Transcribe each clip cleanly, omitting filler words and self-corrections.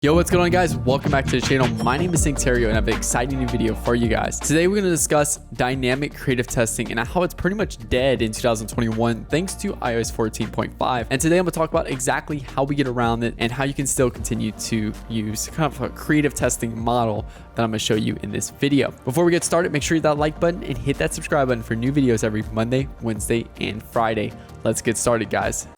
Yo, what's going on, guys? Welcome back to the channel. My name is Nick Theriot and I have an exciting new video for you guys. Today we're going to discuss dynamic creative testing and how it's pretty much dead in 2021 thanks to iOS 14.5. And today I'm going to talk about exactly how we get around it and how you can still continue to use kind of a creative testing model that I'm going to show you in this video. Before we get started, make sure you hit that like button and hit that subscribe button for new videos every Monday, Wednesday, and Friday. Let's get started, guys.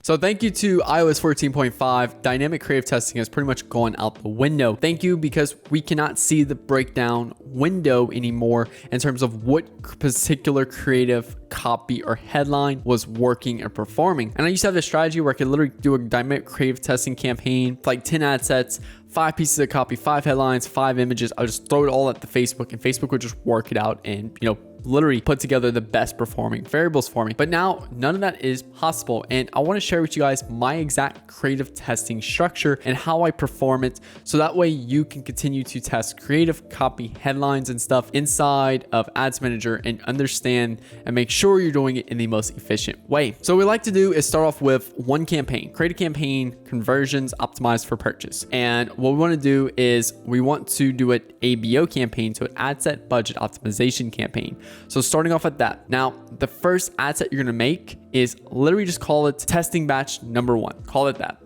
So thank you to iOS 14.5, dynamic creative testing has pretty much gone out the window. Thank you, because we cannot see the breakdown window anymore in terms of what particular creative copy or headline was working and performing. And I used to have this strategy where I could literally do a dynamic creative testing campaign, like 10 ad sets, 5 pieces of copy, 5 headlines, 5 images. I would just throw it all at the Facebook and Facebook would just work it out and, literally put together the best performing variables for me. But now none of that is possible. And I want to share with you guys my exact creative testing structure and how I perform it. So that way you can continue to test creative copy, headlines and stuff inside of Ads Manager and understand and make sure you're doing it in the most efficient way. So what we like to do is start off with one campaign, create a campaign, conversions optimized for purchase. And what we want to do is we want to do an ABO campaign, so an ad set budget optimization campaign. So starting off at that. Now, the first ad set you're going to make is literally just call it testing batch number 1. Call it that.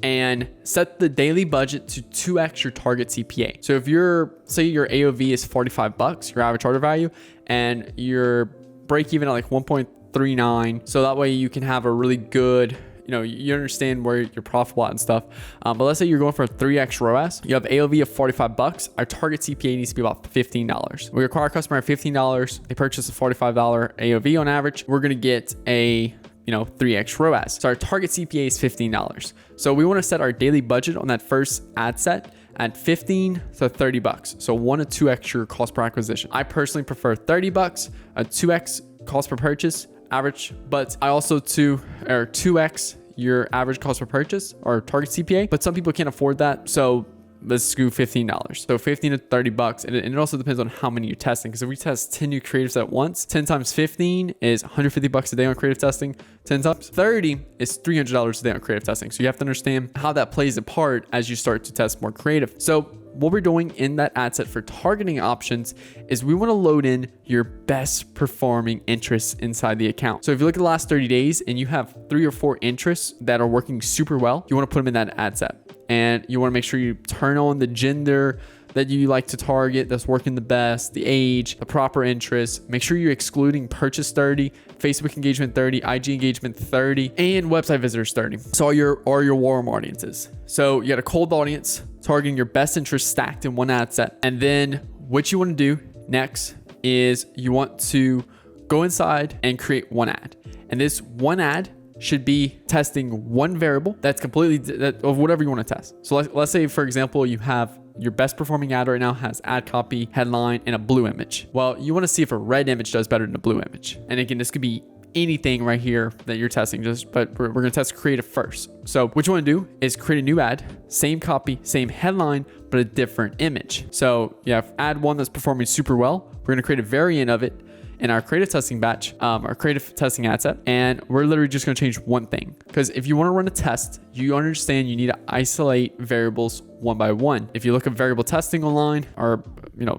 And set the daily budget to 2x your target CPA. So if say your AOV is $45, your average order value, and your break even at like 1.39. So that way you can have a really good, you understand where you're profitable at and stuff. But let's say you're going for a 3x ROAS. You have AOV of $45. Our target CPA needs to be about $15. We acquire a customer at $15. They purchase a $45 AOV on average. We're going to get a 3x ROAS. So our target CPA is $15. So we want to set our daily budget on that first ad set at $15 to $30. So 1 to 2x your cost per acquisition. I personally prefer $30, a 2x cost per purchase average, but I also 2x your average cost per purchase or target CPA, but some people can't afford that. So let's do $15. So $15 to $30. And it also depends on how many you're testing. Because if we test 10 new creatives at once, 10 times 15 is $150 a day on creative testing. 10 times 30 is $300 a day on creative testing. So you have to understand how that plays a part as you start to test more creative. So what we're doing in that ad set for targeting options is we want to load in your best performing interests inside the account. So if you look at the last 30 days and you have 3 or 4 interests that are working super well, you want to put them in that ad set. And you want to make sure you turn on the gender that you like to target that's working the best, the age, the proper interest. Make sure you're excluding purchase 30, Facebook engagement 30, IG engagement 30, and website visitors 30. So all your warm audiences. So you got a cold audience targeting your best interest stacked in one ad set. And then what you want to do next is you want to go inside and create one ad. And this one ad should be testing one variable that's completely of whatever you want to test. So let's say, for example, you have your best performing ad right now has ad copy, headline, and a blue image. Well, you want to see if a red image does better than a blue image. And again, this could be anything right here that you're testing, but we're going to test creative first. So what you want to do is create a new ad, same copy, same headline, but a different image. So you have ad 1 that's performing super well. We're going to create a variant of it in our creative testing batch, our creative testing ad set. And we're literally just going to change one thing. Because if you want to run a test, you understand you need to isolate variables one by one. If you look at variable testing online or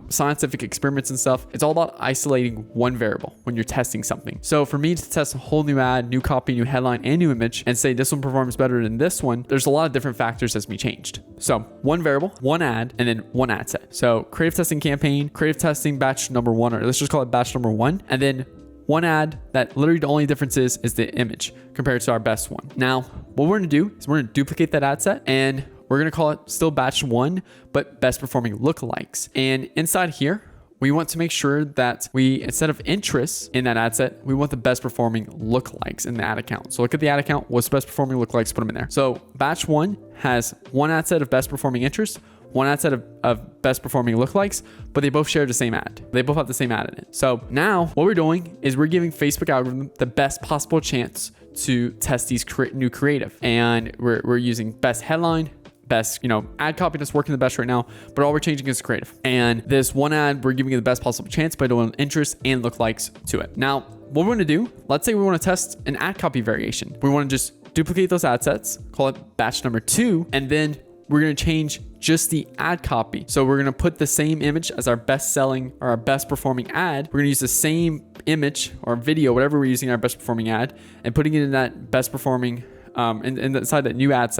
scientific experiments and stuff, it's all about isolating one variable when you're testing something. So for me to test a whole new ad, new copy, new headline, and new image and say this one performs better than this one, there's a lot of different factors that's be changed. So one variable, one ad, and then one ad set. So creative testing campaign, creative testing batch number 1, or let's just call it batch number 1, and then one ad that literally the only difference is the image compared to our best one. Now, what we're going to do is we're going to duplicate that ad set and we're going to call it still batch 1, but best performing lookalikes. And inside here, we want to make sure that we, instead of interests in that ad set, we want the best performing lookalikes in the ad account. So look at the ad account, what's best performing lookalikes, put them in there. So batch 1 has one ad set of best performing interests, one ad set of best performing lookalikes, but they both share the same ad. They both have the same ad in it. So now what we're doing is we're giving Facebook algorithm the best possible chance to test these new creative. And we're using best headline, best, ad copy that's working the best right now, but all we're changing is creative. And this one ad, we're giving it the best possible chance by doing interest and lookalikes to it. Now, what we're going to do, let's say we want to test an ad copy variation. We want to just duplicate those ad sets, call it batch number 2, and then we're going to change just the ad copy. So we're going to put the same image as our best selling or our best performing ad. We're going to use the same image or video, whatever we're using our best performing ad, and putting it in that best performing inside that new ad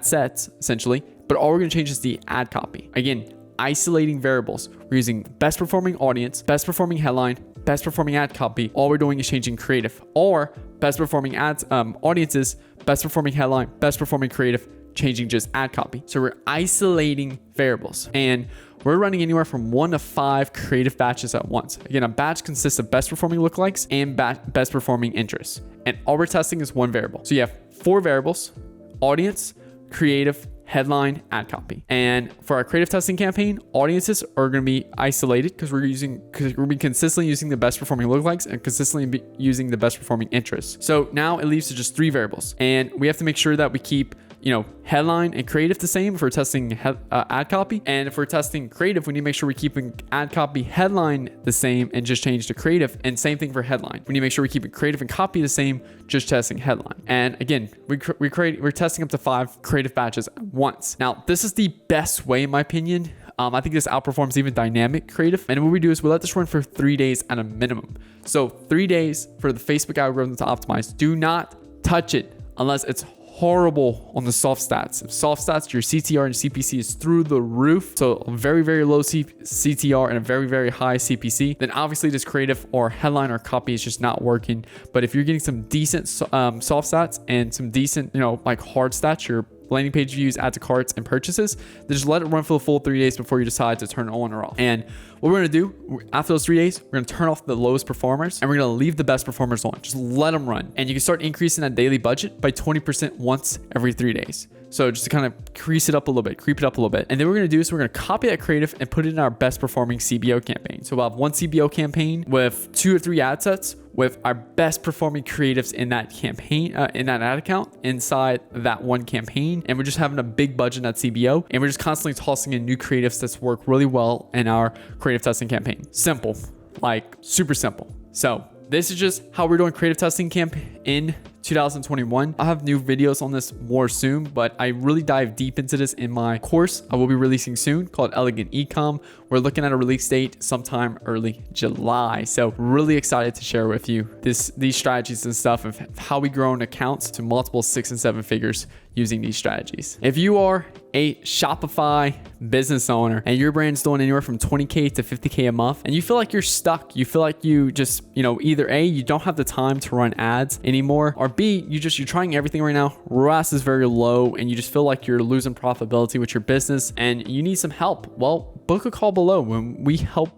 sets essentially. But all we're going to change is the ad copy. Again, isolating variables. We're using best performing audience, best performing headline, best performing ad copy. All we're doing is changing creative, or best performing ads, audiences, best performing headline, best performing creative, changing just ad copy. So we're isolating variables, and we're running anywhere from 1 to 5 creative batches at once. Again, a batch consists of best performing lookalikes and best performing interests. And all we're testing is one variable. So you have 4 variables: audience, creative, headline, ad copy. And for our creative testing campaign, audiences are going to be isolated because we're be consistently using the best performing lookalikes and consistently using the best performing interests. So now it leaves to just 3 variables, and we have to make sure that we keep headline and creative the same if we're testing ad copy. And if we're testing creative, we need to make sure we're keeping ad copy, headline the same, and just change to creative. And same thing for headline. We need to make sure we keep it creative and copy the same, just testing headline. And again, we're testing up to 5 creative batches at once. Now, this is the best way, in my opinion. I think this outperforms even dynamic creative. And what we do is we let this run for 3 days at a minimum. So 3 days for the Facebook algorithm to optimize. Do not touch it unless it's horrible on the soft stats. If soft stats, your CTR and CPC is through the roof, so a very, very low CTR and a very, very high CPC, then obviously this creative or headline or copy is just not working. But if you're getting some decent soft stats and some decent, like hard stats, your landing page views, add to carts, and purchases, then just let it run for the full 3 days before you decide to turn it on or off. And what we're going to do after those 3 days, we're going to turn off the lowest performers and we're going to leave the best performers on. Just let them run. And you can start increasing that daily budget by 20% once every 3 days. So just to kind of creep it up a little bit. And then what we're going to do is we're going to copy that creative and put it in our best performing CBO campaign. So we'll have one CBO campaign with 2 or 3 ad sets with our best performing creatives in that campaign, in that ad account inside that one campaign. And we're just having a big budget in that CBO. And we're just constantly tossing in new creatives that's work really well in our creative testing campaign. Simple, like super simple. So this is just how we're doing creative testing camp in 2021. I'll have new videos on this more soon, but I really dive deep into this in my course I will be releasing soon called Elegant Ecom. We're looking at a release date sometime early July. So really excited to share with you these strategies and stuff of how we grow in accounts to multiple 6 and 7 figures using these strategies. If you are a Shopify business owner and your brand's doing anywhere from 20K to 50K a month, and you feel like you're stuck, you feel like you just, either A, you don't have the time to run ads anymore, or B, you're trying everything right now, ROAS is very low, and you just feel like you're losing profitability with your business and you need some help, well, book a call below. When we help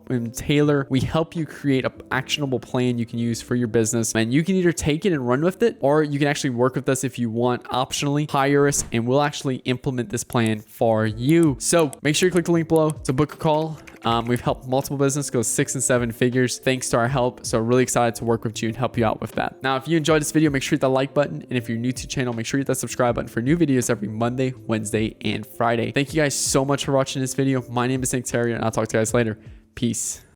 you create an actionable plan you can use for your business, and you can either take it and run with it, or you can actually work with us if you want. Optionally, hire us and we'll actually implement this plan for you. So make sure you click the link below to book a call. We've helped multiple businesses go 6 and 7 figures thanks to our help. So really excited to work with you and help you out with that. Now, if you enjoyed this video, make sure you hit that like button. And if you're new to the channel, make sure you hit that subscribe button for new videos every Monday, Wednesday, and Friday. Thank you guys so much for watching this video. My name is Nick Theriot, and I'll talk to you guys later. Peace.